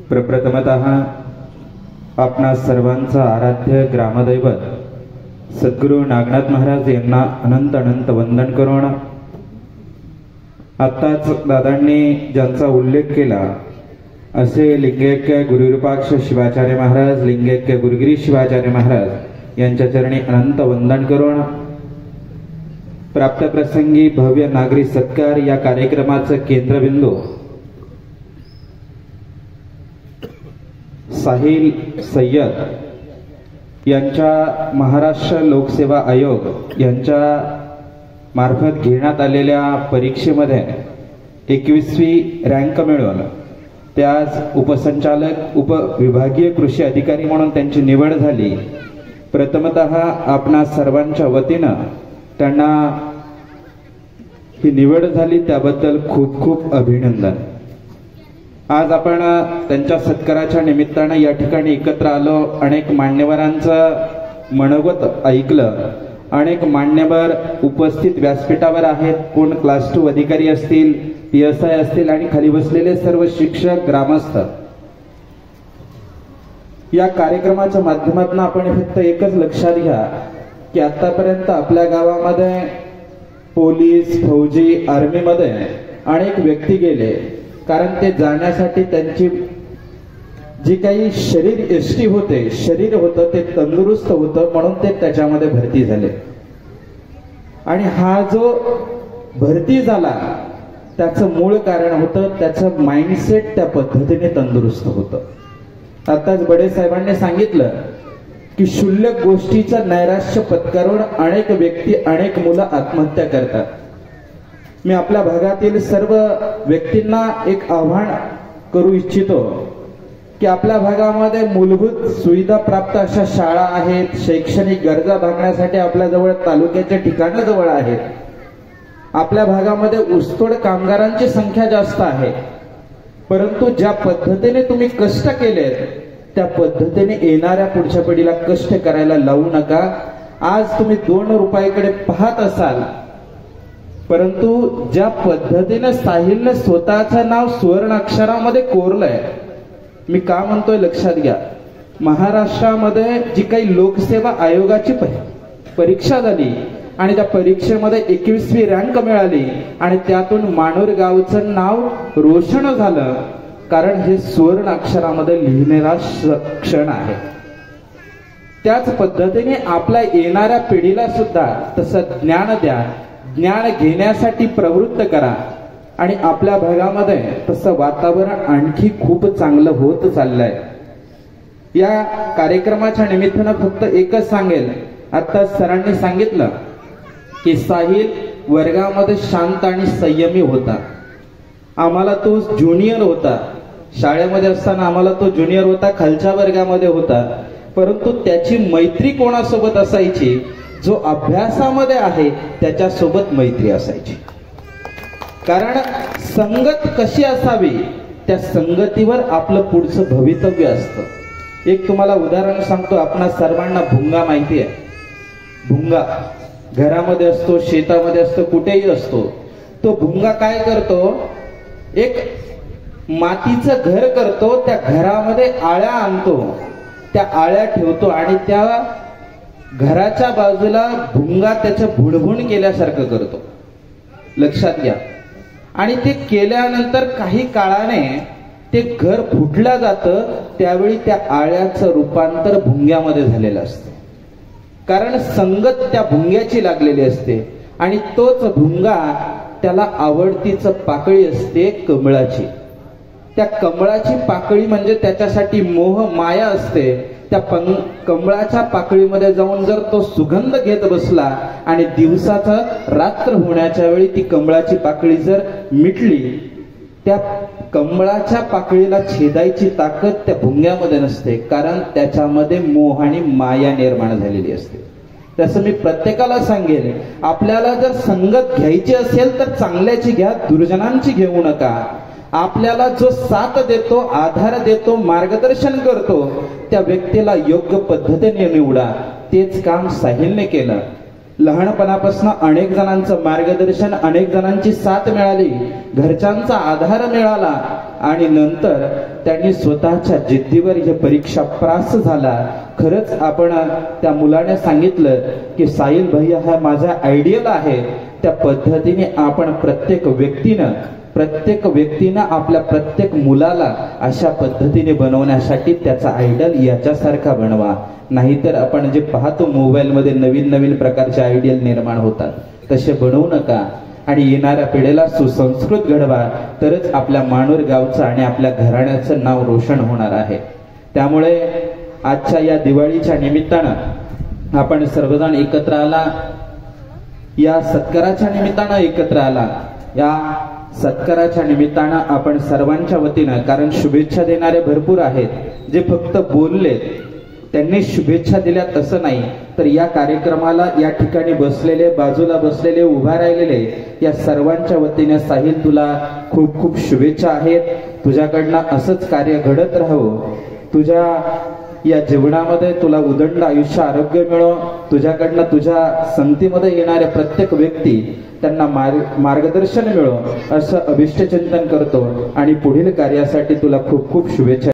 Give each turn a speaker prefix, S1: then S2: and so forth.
S1: प्रप्रथमतः आपणा सर्वांचा आराध्य ग्रामदैवत सद्गुरू नागनाथ महाराज यांना अनंत अनंत वंदन करून आत्ताच दादांनी ज्यांचा उल्लेख केला असे लिंगैक्य गुरुरूपाक्ष शिवाचार्य महाराज, लिंगैक्य गुरुगिरी शिवाचार्य महाराज यांच्या चरणी अनंत वंदन करून प्राप्त प्रसंगी भव्य नागरी सत्कार या कार्यक्रमाचं केंद्रबिंदू साहिल सय्यद यांच्या महाराष्ट्र लोकसेवा आयोग यांच्या मार्फत घेण्यात आलेल्या परीक्षेमध्ये 21वी रँक मिळवून ते आज उपसंचालक उपविभागीय कृषी अधिकारी म्हणून त्यांची निवड झाली। प्रथमतः आपणा सर्वांच्या वतीनं त्यांना ही निवड झाली त्याबद्दल खूप खूप अभिनंदन। आज आपण त्यांच्या सत्काराच्या निमित्ताने या ठिकाणी एकत्र आलो। अनेक मान्यवरांचं मनोगत ऐकलं। अनेक मान्यवर उपस्थित व्यासपीठावर आहेत। कोण क्लास 2 अधिकारी असतील, PSI असतील आणि खाली बसलेले सर्व शिक्षक, ग्रामस्थ। या कार्यक्रमाच्या माध्यमातून आपण फक्त एकच लक्षात घ्या की आतापर्यंत आपल्या गावामध्ये पोलीस, फौजी, आर्मीमध्ये अनेक व्यक्ती गेले, कारण ते जाण्यासाठी त्यांची जी काही शरीर होते, शरीर होतं ते तंदुरुस्त होतं म्हणून ते त्याच्यामध्ये भरती झाले। आणि हा जो भरती झाला त्याचं मूळ कारण होतं त्याचं माइंडसेट त्या पद्धतीने तंदुरुस्त होतं। आताच बडे साहेबांनी सांगितलं की क्षुल्लक गोष्टीचं नैराश्य पत्करून अनेक व्यक्ती, अनेक मुलं आत्महत्या करतात। मी आपल्या भागातील सर्व व्यक्तींना एक आव्हान करू इच्छितो की आपल्या भागामध्ये मूलभूत सुविधा प्राप्त अशा शाळा आहेत, शैक्षणिक गरजा भागण्यासाठी आपल्या जवळ तालुक्याच्या ठिकाणं जवळ आहेत। आपल्या भागामध्ये ऊसतोड कामगारांची संख्या जास्त आहे, परंतु ज्या पद्धतीने तुम्ही कष्ट केलेत त्या पद्धतीने येणाऱ्या पुढच्या पिढीला कष्ट करायला लावू नका। आज तुम्ही 2 रुपयाकडे पाहत असाल, परंतु ज्या पद्धतीने साहिलने स्वतःचं नाव सुवर्ण अक्षरामध्ये कोरलंय, मी का म्हणतोय लक्षात घ्या। महाराष्ट्रामध्ये जी काही लोकसेवा आयोगाची परीक्षा झाली आणि त्या परीक्षेमध्ये 21वी रँक मिळाली आणि त्यातून मानूर गावचं नाव रोशन झालं, कारण हे सुवर्ण अक्षरामध्ये लिहिलेला क्षण आहे। त्याच पद्धतीने आपल्या येणाऱ्या पिढीला सुद्धा तसं ज्ञान द्या, ज्ञान घेण्यासाठी प्रवृत्त करा आणि आपल्या भागामध्ये तसं वातावरण आणखी खूप चांगलं होत चाललंय। या कार्यक्रमाच्या निमित्तानं फक्त एकच सांगेल, आता सरांनी सांगितलं की साहिल वर्गामध्ये शांत आणि संयमी होता। आम्हाला तो ज्युनियर होता, शाळेमध्ये असताना आम्हाला तो ज्युनियर होता, खालच्या वर्गामध्ये होता, परंतु त्याची मैत्री कोणासोबत असायची? जो अभ्यासामध्ये आहे त्याच्यासोबत मैत्री असायची। कारण संगत कशी असावी त्या संगतीवर आपलं पुढचं भवितव्य असतं। एक तुम्हाला उदाहरण सांगतो, आपणा सर्वांना भुंगा माहिती आहे। भुंगा घरामध्ये असतो, शेतामध्ये असतो, कुठेही असतो। तो भुंगा काय करतो? एक मातीचं घर करतो, त्या घरामध्ये आळ्या आणतो, त्या आळ्या ठेवतो आणि त्या घराच्या बाजूला भुंगा त्याचं भुणभुण केल्यासारखं करतो। लक्षात घ्या। आणि ते केल्यानंतर काही काळाने ते घर फुटलं जातं, त्यावेळी त्या आळ्याचं रूपांतर भुंग्यामध्ये झालेलं असतं, कारण संगत त्या भुंग्याची लागलेली असते। आणि तोच भुंगा त्याला आवडतीचं पाकळी असते कमळाची। त्या कमळाची पाकळी म्हणजे त्याच्यासाठी मोह माया असते। त्या कमळाच्या पाकळीमध्ये जाऊन जर तो सुगंध घेत बसला आणि दिवसाचा रात्र होण्याच्या वेळी ती कमळाची पाकळी जर मिटली, त्या कमळाच्या पाकळीला छेदायची ताकद त्या भुंग्यामध्ये नसते, कारण त्याच्यामध्ये मोह आणि माया निर्माण झालेली असते। तसं मी प्रत्येकाला सांगेन, आपल्याला जर संगत घ्यायची असेल तर चांगल्याची घ्या, दुर्जनांची घेऊ नका। आपल्याला जो साथ देतो, आधार देतो, मार्गदर्शन करतो त्या व्यक्तीला योग्य पद्धतीने निवडा। तेच काम साहिलने केलं। लहानपणापासून अनेक जणांचं मार्गदर्शन, अनेक जणांची साथ मिळाली, घरच्यांचा आधार मिळाला, आणि नंतर त्यांनी स्वतःच्या जिद्दीवर ही परीक्षा पास झाला. खरंच आपण त्या मुलाने सांगितलं की साहिल भैया हा माझा आयडियल आहे. त्या पद्धतीने आपण प्रत्येक व्यक्तीनं आपल्या प्रत्येक मुलाला अशा पद्धतीने बनवण्यासाठी त्याचा आयडल याच्यासारखा बनवा. नाहीतर आपण जे पाहतो मोबाईल मध्ये नवीन नवीन प्रकारचे आयडियल निर्माण होतात, तसे बनवू नका. आणि येणाऱ्या पिढीला सुसंस्कृत घडवा, तरच आपल्या मानूर गावचं आणि आपल्या घराण्याचं नाव रोशन होणार आहे. त्यामुळे आजच्या या दिवाळीच्या निमित्तानं आपण सर्वजण एकत्र आला, या सत्काराच्या निमित्तानं एकत्र आला. या सत्काराच्या निमित्तानं आपण सर्वांच्या वतीनं, कारण शुभेच्छा देणारे भरपूर आहेत, जे फक्त बोलले त्यांनी शुभेच्छा दिल्यात असं नाही, तर या कार्यक्रमाला या ठिकाणी बसलेले, बाजूला बसलेले, उभा राहिलेले या सर्वांच्या वतीने साहिल तुला खूप खूप शुभेच्छा आहेत. तुझ्याकडनं असंच कार्य घडत राहावं. तुझ्या या जीवनामध्ये तुला उदंड आयुष्य आरोग्य मिळो. तुझ्याकडनं तुझ्या संगतीमध्ये येणाऱ्या प्रत्येक व्यक्ती त्यांना मार्गदर्शन मिळो असं अभिष्टचिंतन करतो आणि पुढील कार्यासाठी तुला खूप खूप शुभेच्छा.